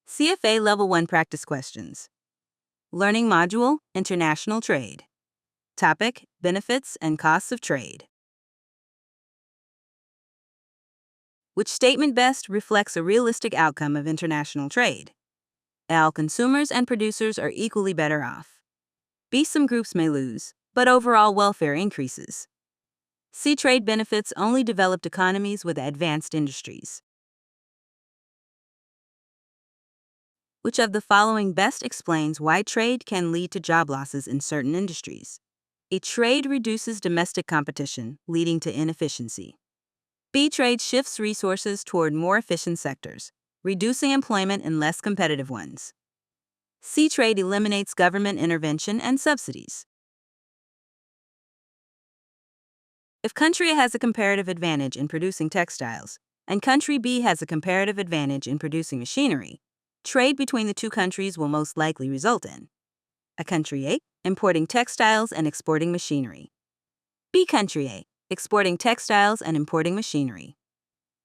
CFA Level 1 Practice Questions. Learning Module, International Trade. Topic, Benefits and Costs of Trade. Which statement best reflects a realistic outcome of international trade? A. All consumers and producers are equally better off. B. Some groups may lose, but overall welfare increases. C. Trade benefits only developed economies with advanced industries. Which of the following best explains why trade can lead to job losses in certain industries? A. Trade reduces domestic competition, leading to inefficiency. B. Trade shifts resources toward more efficient sectors, reducing employment in less competitive ones. C. Trade eliminates government intervention and subsidies. If country A has a comparative advantage in producing textiles, and country B has a comparative advantage in producing machinery, trade between the two countries will most likely result in a. Country A importing textiles and exporting machinery. B. Country A exporting textiles and importing machinery.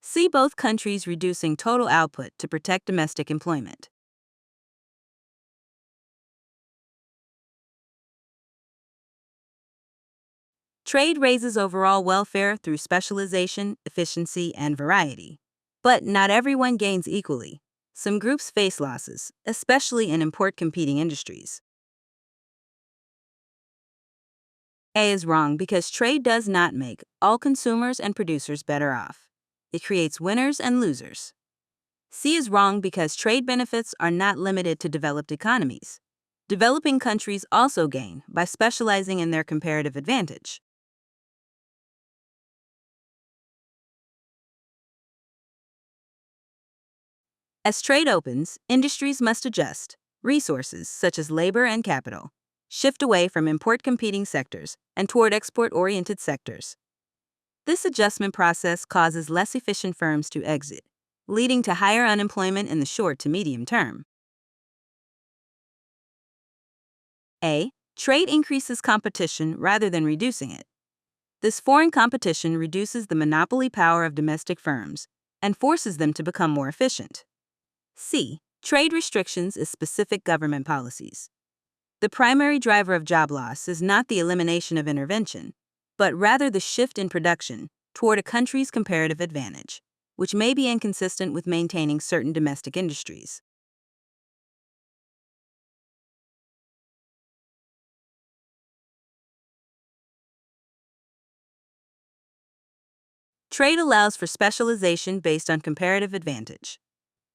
C. Both countries reducing total output to protect domestic employment. Trade raises overall welfare through specialization, efficiency, and variety. But not everyone gains equally. Some groups face losses, especially in import-competing industries. A is wrong because trade does not make all consumers and producers better off. It creates winners and losers. C is wrong because trade benefits are not limited to developed economies. Developing countries also gain by specializing in their comparative advantage. As trade opens, industries must adjust. Resources, such as labor and capital, shift away from import-competing sectors and toward export-oriented sectors. This adjustment process causes less efficient firms to exit, leading to higher unemployment in the short to medium term. A. Trade increases competition rather than reducing it. This foreign competition reduces the monopoly power of domestic firms and forces them to become more efficient. C. Trade restrictions is specific government policies. The primary driver of job loss is not the elimination of intervention, but rather the shift in production toward a country's comparative advantage, which may be inconsistent with maintaining certain domestic industries. Trade allows for specialization based on comparative advantage.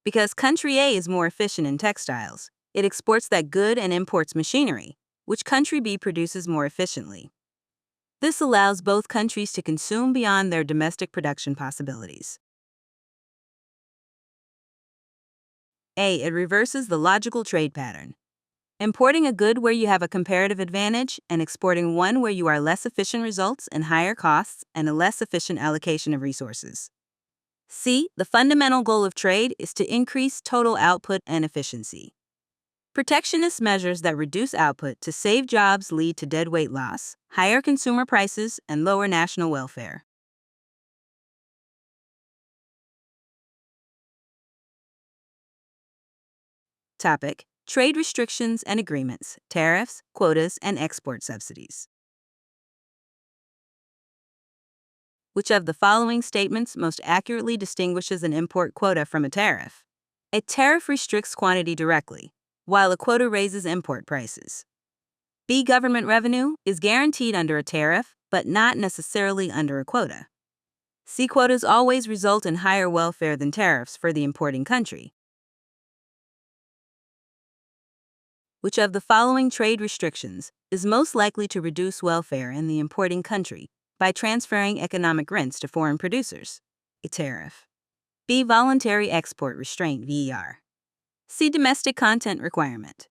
Because country A is more efficient in textiles, it exports that good and imports machinery, which country B produces more efficiently. This allows both countries to consume beyond their domestic production possibilities. A. It reverses the logical trade pattern. Importing a good where you have a comparative advantage and exporting one where you are less efficient results in higher costs and a less efficient allocation of resources. C. The fundamental goal of trade is to increase total output and efficiency. Protectionist measures that reduce output to save jobs lead to deadweight loss, higher consumer prices, and lower national welfare. Topic: Trade restrictions and agreements, tariffs, quotas, and export subsidies. Which of the following statements most accurately distinguishes an import quota from a tariff? A tariff restricts quantity directly, while a quota raises import prices. B. Government revenue is guaranteed under a tariff, but not necessarily under a quota. C. Quotas always result in higher welfare than tariffs for the importing country. Which of the following trade restrictions is most likely to reduce welfare in the importing country by transferring economic rents to foreign producers? A tariff. B. Voluntary Export Restraint (VER). C. Domestic content requirement.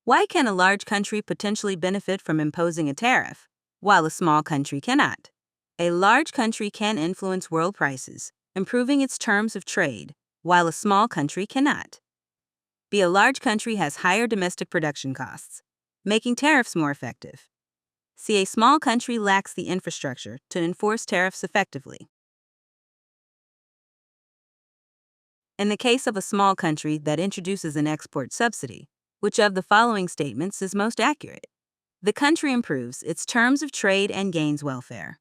Why can a large country potentially benefit from imposing a tariff, while a small country cannot? A large country can influence world prices, improving its terms of trade, while a small country cannot. B. A large country has higher domestic production costs, making tariffs more effective. C. A small country lacks the infrastructure to enforce tariffs effectively. In the case of a small country that introduces an export subsidy, which of the following statements is most accurate? The country improves its terms of trade and gains welfare.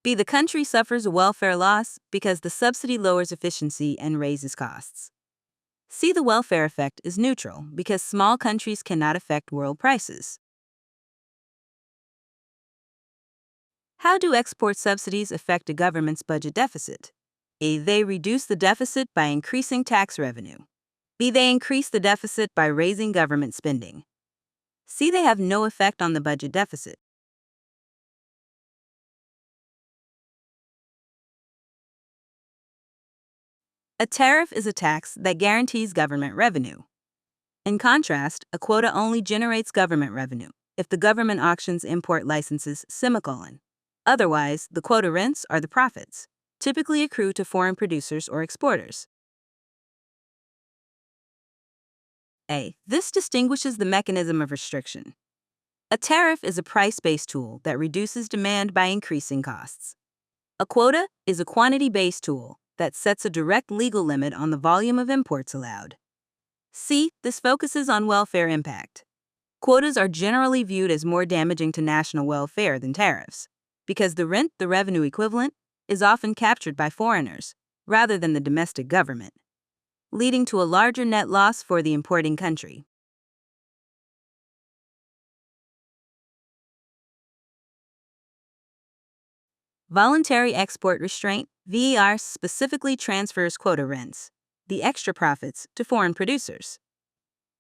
B. The country suffers a welfare loss because the subsidy lowers efficiency and raises costs. C. The welfare effect is neutral because small countries cannot affect world prices. How do export subsidies affect a government's budget deficit? A. They reduce the deficit by increasing tax revenue. B. They increase the deficit by raising government spending. C. They have no effect on the budget deficit. A tariff is a tax that guarantees government revenue. In contrast, a quota only generates government revenue if the government auctions import licenses semicolon. Otherwise, the quota rents are the profits, typically accrue to foreign producers or exporters. A. This distinguishes the mechanism of restriction. A tariff is a price-based tool that reduces demand by increasing costs. A quota is a quantity-based tool that sets a direct legal limit on the volume of imports allowed. C. This focuses on welfare impact. Quotas are generally viewed as more damaging to national welfare than tariffs, because the rent, the revenue equivalent, is often captured by foreigners rather than the domestic government, leading to a larger net loss for the importing country. Voluntary Export Restraint (VER) specifically transfers quota rents, the extra profits, to foreign producers.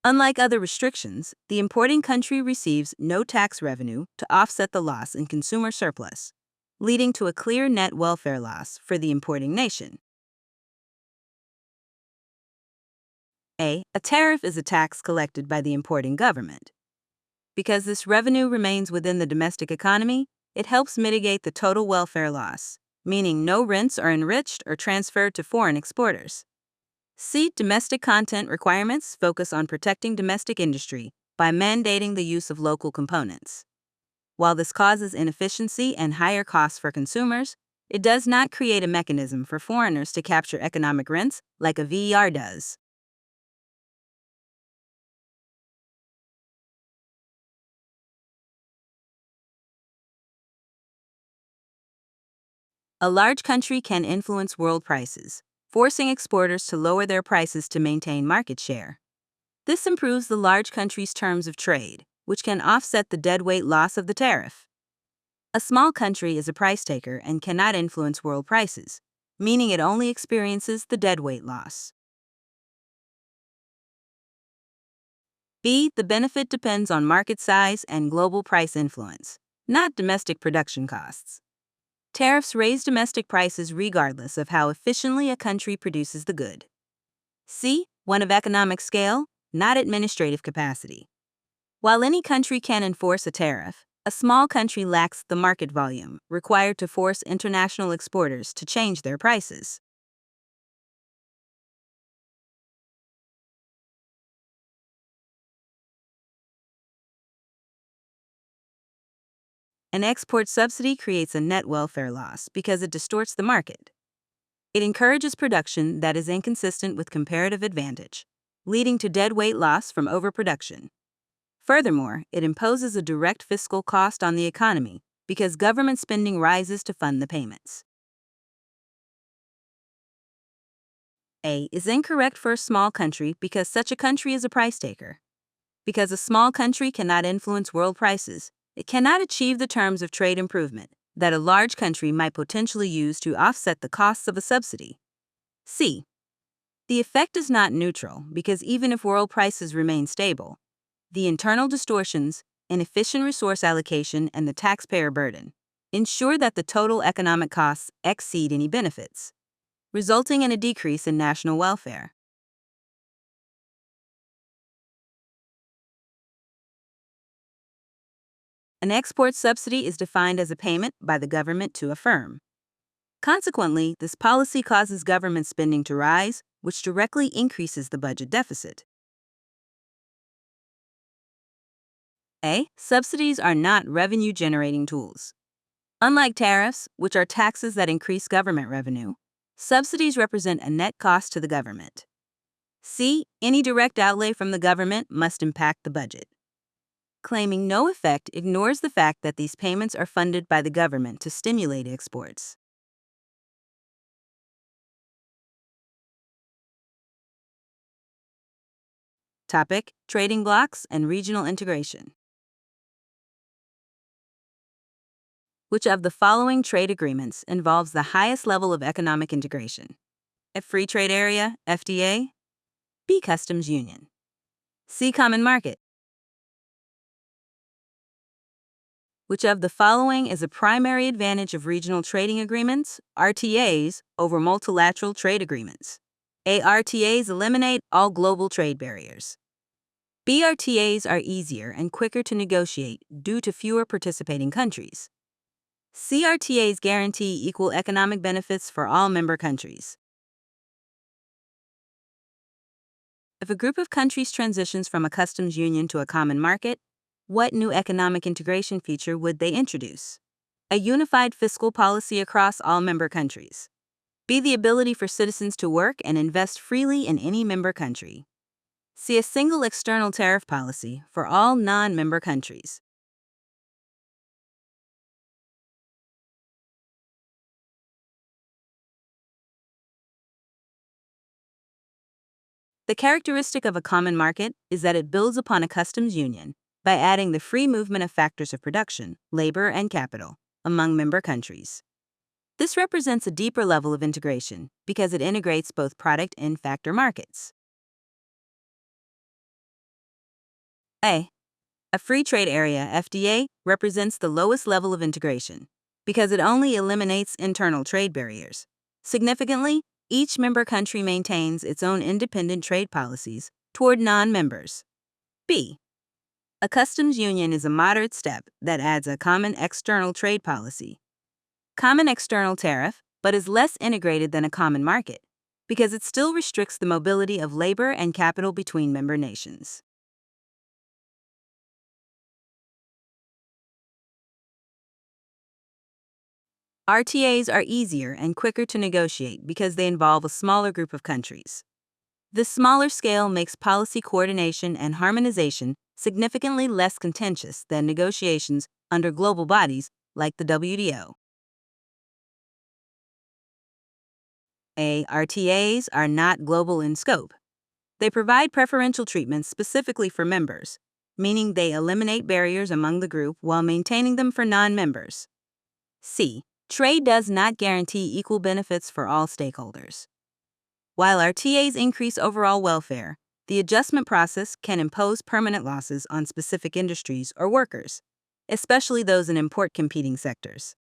Unlike other restrictions, the importing country receives no tax revenue to offset the loss in consumer surplus, leading to a clear net welfare loss for the importing nation. A tariff is a tax collected by the importing government. Because this revenue remains within the domestic economy, it helps mitigate the total welfare loss, meaning no rents are enriched or transferred to foreign exporters. C. Domestic content requirements focus on protecting domestic industry by mandating the use of local components. While this causes inefficiency and higher costs for consumers, it does not create a mechanism for foreigners to capture economic rents like a VER does. A large country can influence world prices, forcing exporters to lower their prices to maintain market share. This improves the large country's terms of trade, which can offset the deadweight loss of the tariff. A small country is a price taker and cannot influence world prices, meaning it only experiences the deadweight loss. B. The benefit depends on market size and global price influence, not domestic production costs. Tariffs raise domestic prices regardless of how efficiently a country produces the good. C. One of economic scale, not administrative capacity. While any country can enforce a tariff, a small country lacks the market volume required to force international exporters to change their prices. An export subsidy creates a net welfare loss because it distorts the market. It encourages production that is inconsistent with comparative advantage, leading to deadweight loss from overproduction. Furthermore, it imposes a direct fiscal cost on the economy because government spending rises to fund the payments. A is incorrect for a small country because such a country is a price taker. Because a small country cannot influence world prices, it cannot achieve the terms of trade improvement that a large country might potentially use to offset the costs of a subsidy. C. The effect is not neutral because even if world prices remain stable, the internal distortions, inefficient resource allocation, and the taxpayer burden ensure that the total economic costs exceed any benefits, resulting in a decrease in national welfare. An export subsidy is defined as a payment by the government to a firm. Consequently, this policy causes government spending to rise, which directly increases the budget deficit. A. Subsidies are not revenue-generating tools. Unlike tariffs, which are taxes that increase government revenue, Subsidies represent a net cost to the government. C. Any direct outlay from the government must impact the budget. Claiming no effect ignores the fact that these payments are funded by the government to stimulate exports. Topic: Trading blocks and regional integration. Which of the following trade agreements involves the highest level of economic integration? A free trade area, FTA, B. Customs union, C. Common market. Which of the following is a primary advantage of regional trading agreements, RTAs, over multilateral trade agreements? A. RTAs eliminate all global trade barriers. B. RTAs are easier and quicker to negotiate due to fewer participating countries. C. RTAs guarantee equal economic benefits for all member countries. If a group of countries transitions from a customs union to a common market, what new economic integration feature would they introduce? A unified fiscal policy across all member countries. B. The ability for citizens to work and invest freely in any member country. C. A single external tariff policy for all non-member countries. The characteristic of a common market is that it builds upon a customs union by adding the free movement of factors of production, labor, and capital among member countries. This represents a deeper level of integration because it integrates both product and factor markets. A. A free trade area, FDA, represents the lowest level of integration because it only eliminates internal trade barriers. Significantly, each member country maintains its own independent trade policies toward non-members. B. A customs union is a moderate step that adds a common external trade policy. Common external tariff, but is less integrated than a common market because it still restricts the mobility of labor and capital between member nations. RTAs are easier and quicker to negotiate because they involve a smaller group of countries. This smaller scale makes policy coordination and harmonization significantly less contentious than negotiations under global bodies like the WTO. A. RTAs are not global in scope. They provide preferential treatment specifically for members, meaning they eliminate barriers among the group while maintaining them for non-members. C. Trade does not guarantee equal benefits for all stakeholders. While RTAs increase overall welfare, the adjustment process can impose permanent losses on specific industries or workers, especially those in import-competing sectors.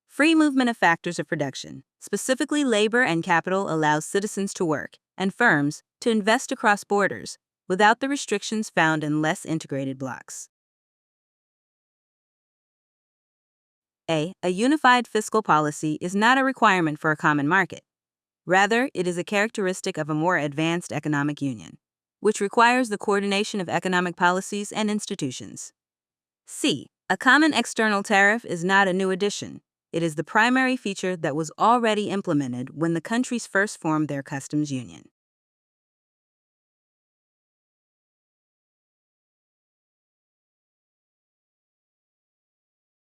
Free movement of factors of production, specifically labor and capital, allows citizens to work and firms to invest across borders without the restrictions found in less integrated blocs. A unified fiscal policy is not a requirement for a common market. Rather, it is a characteristic of a more advanced economic union, which requires the coordination of economic policies and institutions. C. A common external tariff is not a new addition. It is the primary feature that was already implemented when the countries first formed their customs union.